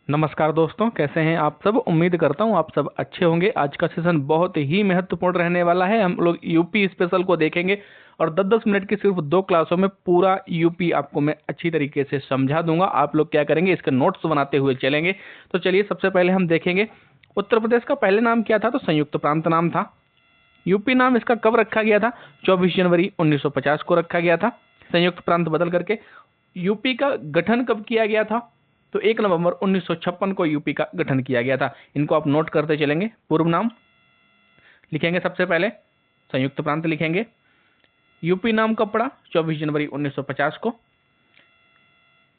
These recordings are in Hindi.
नमस्कार दोस्तों, कैसे हैं आप सब। उम्मीद करता हूं आप सब अच्छे होंगे। आज का सेशन बहुत ही महत्वपूर्ण रहने वाला है। हम लोग यूपी स्पेशल को देखेंगे और 10-10 मिनट की सिर्फ 2 क्लासों में पूरा यूपी आपको मैं अच्छी तरीके से समझा दूंगा। आप लोग क्या करेंगे, इसके नोट्स बनाते हुए चलेंगे। तो चलिए सबसे पहले हम देखेंगे उत्तर प्रदेश का पहले नाम क्या था, तो संयुक्त प्रांत नाम था। यूपी नाम इसका कब रखा गया था, 24 जनवरी 1950 को रखा गया था। संयुक्त प्रांत बदल करके यूपी का गठन कब किया गया था, तो 1 नवंबर 1956 को यूपी का गठन किया गया था। इनको आप नोट करते चलेंगे। पूर्व नाम लिखेंगे, सबसे पहले संयुक्त प्रांत लिखेंगे। यूपी नाम कब पड़ा, 24 जनवरी 1950 को।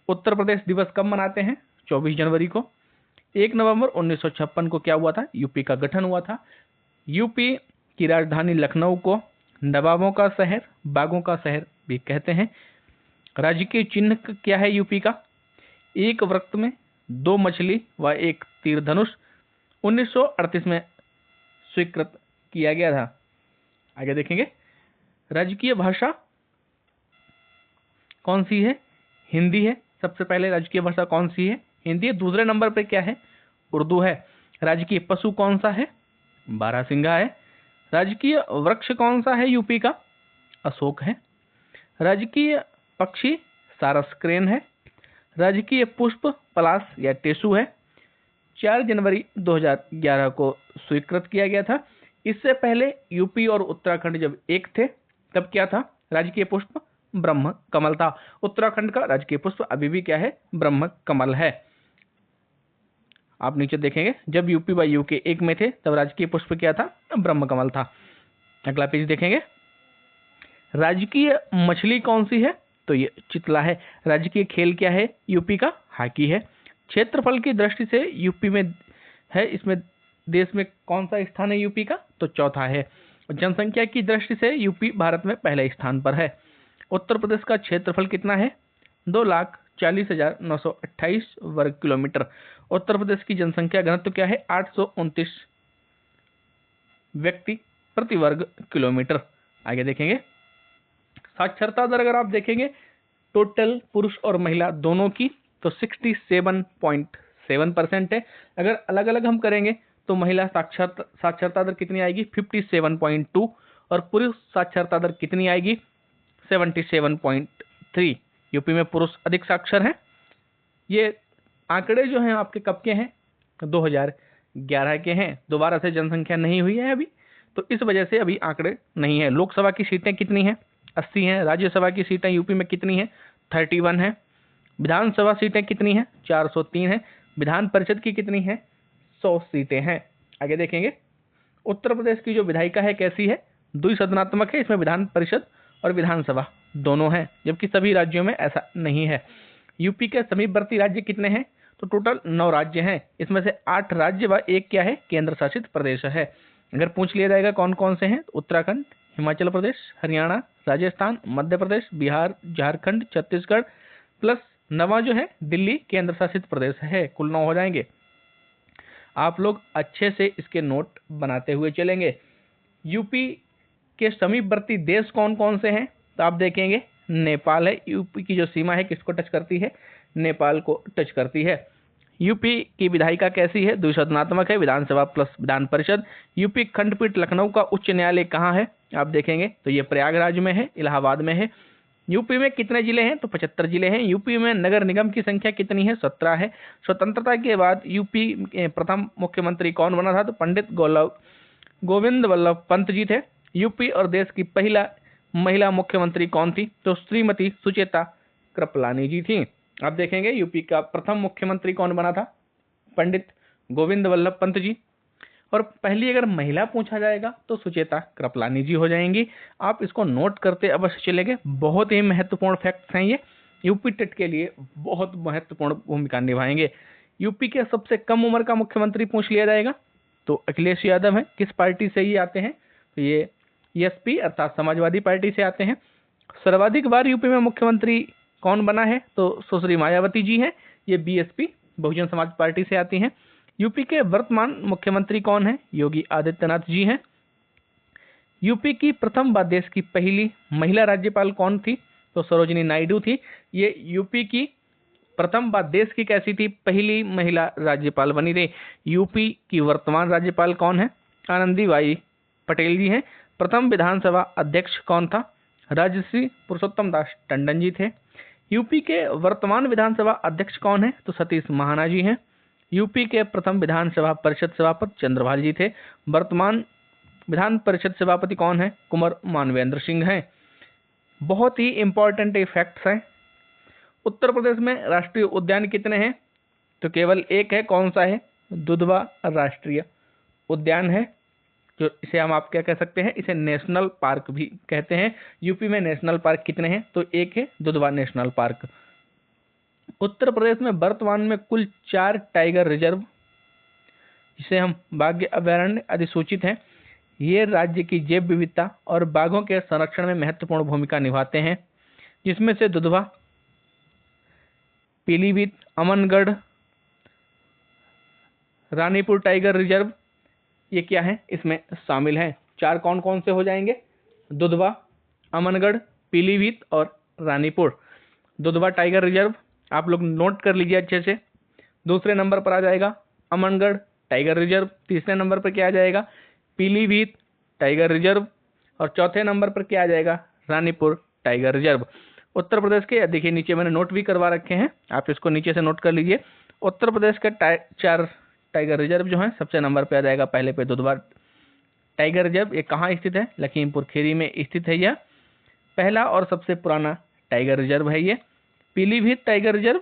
उत्तर प्रदेश दिवस कब मनाते हैं, 24 जनवरी को। 1 नवंबर 1956 को क्या हुआ था, यूपी का गठन हुआ था। यूपी की राजधानी लखनऊ को नवाबों का शहर, बागों का शहर भी कहते हैं। राजकीय चिन्ह क्या है यूपी का, एक वृत्त में 2 मछली व 1 तीर धनुष। 1938 में स्वीकृत किया गया था। आगे देखेंगे, राजकीय भाषा कौन सी है, हिंदी है। सबसे पहले राजकीय भाषा कौन सी है, हिंदी है। दूसरे नंबर पे क्या है, उर्दू है। राजकीय पशु कौन सा है, बारहसिंगा है। राजकीय वृक्ष कौन सा है यूपी का, अशोक है। राजकीय पक्षी सारस क्रेन है। राजकीय पुष्प पलाश या टेसु है। 4 जनवरी 2011 को स्वीकृत किया गया था। इससे पहले यूपी और उत्तराखंड जब एक थे तब क्या था, राजकीय पुष्प ब्रह्म कमल था। उत्तराखंड का राजकीय पुष्प अभी भी क्या है, ब्रह्म कमल है। आप नीचे देखेंगे, जब यूपी व यूके एक में थे तब राजकीय पुष्प क्या था, ब्रह्म कमल था। अगला पेज देखेंगे, राजकीय मछली कौन सी है, तो ये चितला है। राजकीय खेल क्या है, यूपी का हॉकी है। क्षेत्रफल की दृष्टि से यूपी में है, इसमें देश में कौन सा स्थान है यूपी का, तो चौथा है। जनसंख्या की दृष्टि से यूपी भारत में पहले स्थान पर है। उत्तर प्रदेश का क्षेत्रफल कितना है, 2,40,928 वर्ग किलोमीटर। उत्तर प्रदेश की जनसंख्या घनत्व क्या है, 829 व्यक्ति प्रति वर्ग किलोमीटर। आगे देखेंगे, साक्षरता दर अगर आप देखेंगे टोटल पुरुष और महिला दोनों की, तो 67.7% है। अगर अलग अलग हम करेंगे तो महिला साक्षरता दर कितनी आएगी, 57.2, और पुरुष साक्षरता दर कितनी आएगी, 77.3। यूपी में पुरुष अधिक साक्षर हैं। ये आंकड़े जो हैं आपके कब के हैं, 2011 के हैं। दोबारा से जनसंख्या नहीं हुई है अभी, तो इस वजह से अभी आंकड़े नहीं है। लोकसभा की सीटें कितनी हैं, 80 हैं। राज्यसभा की सीटें यूपी में कितनी हैं, 31 हैं। विधानसभा सीटें कितनी हैं, 403 हैं। विधान परिषद की कितनी हैं, 100 सीटें हैं। आगे देखेंगे, उत्तर प्रदेश की जो विधायिका है कैसी है, द्विसदनात्मक है। इसमें विधान परिषद और विधानसभा दोनों हैं, जबकि सभी राज्यों में ऐसा नहीं है। यूपी के समीपवर्ती राज्य कितने हैं, तो टोटल 9 राज्य हैं। इसमें से 8 राज्य व 1 क्या है, केंद्र शासित प्रदेश है। अगर पूछ लिया जाएगा कौन कौन से हैं, तो उत्तराखंड, हिमाचल प्रदेश, हरियाणा, राजस्थान, मध्य प्रदेश, बिहार, झारखंड, छत्तीसगढ़ प्लस नवा जो है दिल्ली केंद्र शासित प्रदेश है। कुल 9 हो जाएंगे। आप लोग अच्छे से इसके नोट बनाते हुए चलेंगे। यूपी के समीपवर्ती देश कौन कौन से हैं, तो आप देखेंगे नेपाल है। यूपी की जो सीमा है किसको टच करती है, नेपाल को टच करती है। यूपी की विधायिका कैसी है, द्विसदनात्मक है, विधानसभा प्लस विधान परिषद। यूपी खंडपीठ लखनऊ का उच्च न्यायालय कहाँ है, आप देखेंगे तो ये प्रयागराज में है, इलाहाबाद में है। यूपी में कितने जिले हैं, तो 75 जिले हैं। यूपी में नगर निगम की संख्या कितनी है, 17 है। स्वतंत्रता के बाद यूपी के प्रथम मुख्यमंत्री कौन बना था, तो पंडित गोविंद वल्लभ पंत जी थे। यूपी और देश की पहला महिला मुख्यमंत्री कौन थी, तो श्रीमती सुचेता कृपलानी जी थी। आप देखेंगे यूपी का प्रथम मुख्यमंत्री कौन बना था, पंडित गोविंद वल्लभ पंत जी। और पहली अगर महिला पूछा जाएगा तो सुचेता कृपलानी जी हो जाएंगी। आप इसको नोट करते अवश्य चलेंगे। बहुत ही महत्वपूर्ण फैक्ट्स हैं ये, यूपी टेट के लिए बहुत महत्वपूर्ण भूमिका निभाएंगे। यूपी के सबसे कम उम्र का मुख्यमंत्री पूछ लिया जाएगा तो अखिलेश यादव है। किस पार्टी से ये आते हैं, तो ये एसपी अर्थात समाजवादी पार्टी से आते हैं। सर्वाधिक बार यूपी में मुख्यमंत्री कौन बना है, तो सुश्री मायावती जी हैं। ये बीएसपी बहुजन समाज पार्टी से आती हैं। यूपी के वर्तमान मुख्यमंत्री कौन है, योगी आदित्यनाथ जी हैं। यूपी की प्रथम व देश की पहली महिला राज्यपाल कौन थी, तो सरोजिनी नायडू थी। ये यूपी की प्रथम बात देश की कैसी थी, पहली महिला राज्यपाल बनी थी। यूपी की वर्तमान राज्यपाल कौन है, आनंदीबाई पटेल जी हैं। प्रथम विधानसभा अध्यक्ष कौन था, राजश्री पुरुषोत्तम दास टंडन जी थे। यूपी के वर्तमान विधानसभा अध्यक्ष कौन है, तो सतीश महाना जी हैं। यूपी के प्रथम विधानसभा परिषद सभापति चंद्रभाल जी थे। वर्तमान विधान परिषद सभापति कौन है, कुंवर मानवेंद्र सिंह हैं। बहुत ही इंपॉर्टेंट फैक्ट्स हैं। उत्तर प्रदेश में राष्ट्रीय उद्यान कितने हैं, तो केवल एक है। कौन सा है, दुधवा राष्ट्रीय उद्यान है, जो इसे हम आप क्या कह सकते हैं, इसे नेशनल पार्क भी कहते हैं। यूपी में नेशनल पार्क कितने हैं, तो एक है दुधवा नेशनल पार्क। उत्तर प्रदेश में वर्तमान में कुल 4 टाइगर रिजर्व, जिसे हम बाघ अभयारण्य अधिसूचित हैं। ये राज्य की जैव विविधता और बाघों के संरक्षण में महत्वपूर्ण भूमिका निभाते हैं, जिसमें से दुधवा, पीलीभीत, अमनगढ़, रानीपुर टाइगर रिजर्व, ये क्या है, इसमें शामिल हैं। 4 कौन कौन से हो जाएंगे, दुधवा, अमनगढ़, पीलीभीत और रानीपुर। दुधवा टाइगर रिजर्व आप लोग नोट कर लीजिए अच्छे से। दूसरे नंबर पर आ जाएगा अमनगढ़ टाइगर रिजर्व। तीसरे नंबर पर क्या आ जाएगा, पीलीभीत टाइगर रिजर्व। और चौथे नंबर पर क्या आ जाएगा, रानीपुर टाइगर रिजर्व। उत्तर प्रदेश के देखिए नीचे मैंने नोट भी करवा रखे हैं, आप इसको नीचे से नोट कर लीजिए। उत्तर प्रदेश के 4 टाइगर रिजर्व जो है, सबसे नंबर पे आ जाएगा पहले पे दुधवा टाइगर रिजर्व। ये कहाँ स्थित है, लखीमपुर खीरी में स्थित है। यह पहला और सबसे पुराना टाइगर रिजर्व है। ये पीलीभीत टाइगर रिजर्व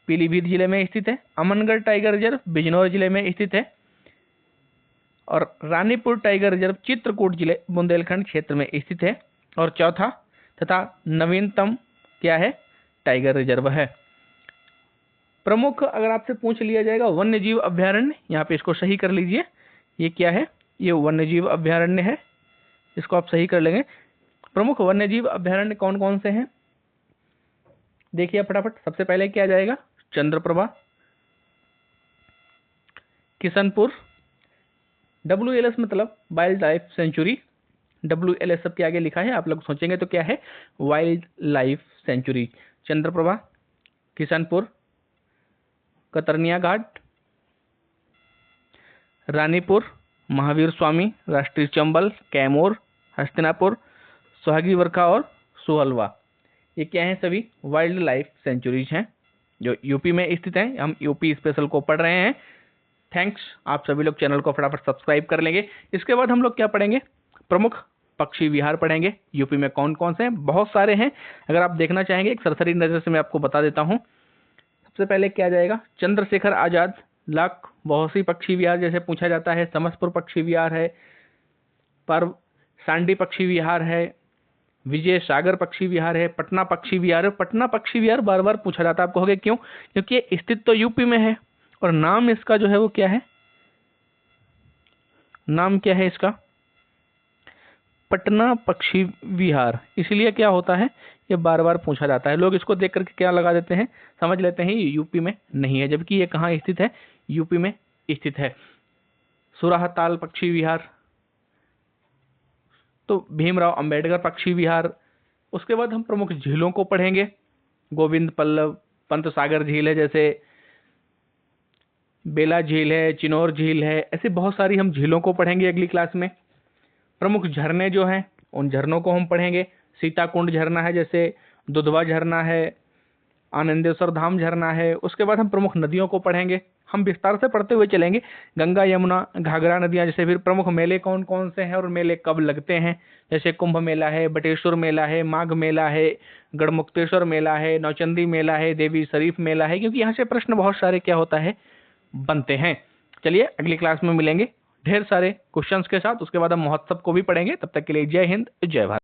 पीलीभीत जिले में स्थित है। अमनगढ़ टाइगर रिजर्व बिजनौर जिले में स्थित है। और रानीपुर टाइगर रिजर्व चित्रकूट जिले बुंदेलखंड क्षेत्र में स्थित है। और चौथा तथा नवीनतम क्या है, टाइगर रिजर्व है। प्रमुख अगर आपसे पूछ लिया जाएगा वन्य जीव अभयारण्य, यहाँ पे इसको सही कर लीजिए। ये क्या है, ये वन्य जीव अभयारण्य है, इसको आप सही कर लेंगे। प्रमुख वन्य जीव अभयारण्य कौन कौन से हैं, देखिए फटाफट। सबसे पहले क्या जाएगा, चंद्रप्रभा, किशनपुर, WLS मतलब वाइल्ड लाइफ सेंचुरी। WLS सबके आगे लिखा है, आप लोग सोचेंगे तो क्या है, wildlife sanctuary. Chandraprabha, Kishanpur, Katarniaghat, Ranipur, Mahavir Swami राष्ट्रीय चंबल, कैमूर, हस्तिनापुर, सुहागी वर्खा और सुहलवा। ये क्या है, सभी वाइल्ड लाइफ सेंचुरीज हैं जो यूपी में स्थित हैं। हम यूपी स्पेशल को पढ़ रहे हैं। थैंक्स, आप सभी लोग चैनल को फटाफट सब्सक्राइब कर लेंगे। इसके बाद हम लोग क्या पढ़ेंगे, प्रमुख पक्षी विहार पढ़ेंगे। यूपी में कौन कौन से हैं, बहुत सारे हैं। अगर आप देखना चाहेंगे एक सरसरी नजर से मैं आपको बता देता हूँ। सबसे पहले क्या जाएगा, चंद्रशेखर आजाद लाख बहुसी पक्षी विहार जैसे पूछा जाता है। समसपुर पक्षी विहार है, पर्व सांडी पक्षी विहार है, विजय सागर पक्षी विहार है, पटना पक्षी विहार है। पटना पक्षी विहार बार बार पूछा जाता है, आप कहोगे क्यों, क्योंकि ये स्थित तो यूपी में है और नाम इसका जो है वो क्या है, नाम क्या है इसका, पटना पक्षी विहार। इसलिए क्या होता है, ये बार बार पूछा जाता है। लोग इसको देख करके क्या लगा देते हैं, समझ लेते हैं ये यूपी में नहीं है, जबकि ये कहाँ स्थित है, यूपी में स्थित है। सुराहताल पक्षी विहार, तो भीमराव अंबेडकर पक्षी विहार। उसके बाद हम प्रमुख झीलों को पढ़ेंगे। गोविंद पल्लव पंत सागर झील है, जैसे बेला झील है, चिनौर झील है, ऐसी बहुत सारी हम झीलों को पढ़ेंगे अगली क्लास में। प्रमुख झरने जो हैं उन झरनों को हम पढ़ेंगे। सीताकुंड झरना है, जैसे दुधवा झरना है, आनंदेश्वर धाम झरना है। उसके बाद हम प्रमुख नदियों को पढ़ेंगे, हम विस्तार से पढ़ते हुए चलेंगे। गंगा यमुना घाघरा नदियाँ, जैसे फिर प्रमुख मेले कौन कौन से हैं और मेले कब लगते हैं, जैसे कुंभ मेला है, बटेश्वर मेला है, माघ मेला है, गढ़मुक्तेश्वर मेला है, नौचंदी मेला है, देवी शरीफ मेला है, क्योंकि यहाँ से प्रश्न बहुत सारे क्या होता है बनते हैं। चलिए अगली क्लास में मिलेंगे ढेर सारे क्वेश्चंस के साथ। उसके बाद हम महोत्सव को भी पढ़ेंगे। तब तक के लिए जय हिंद, जय भारत।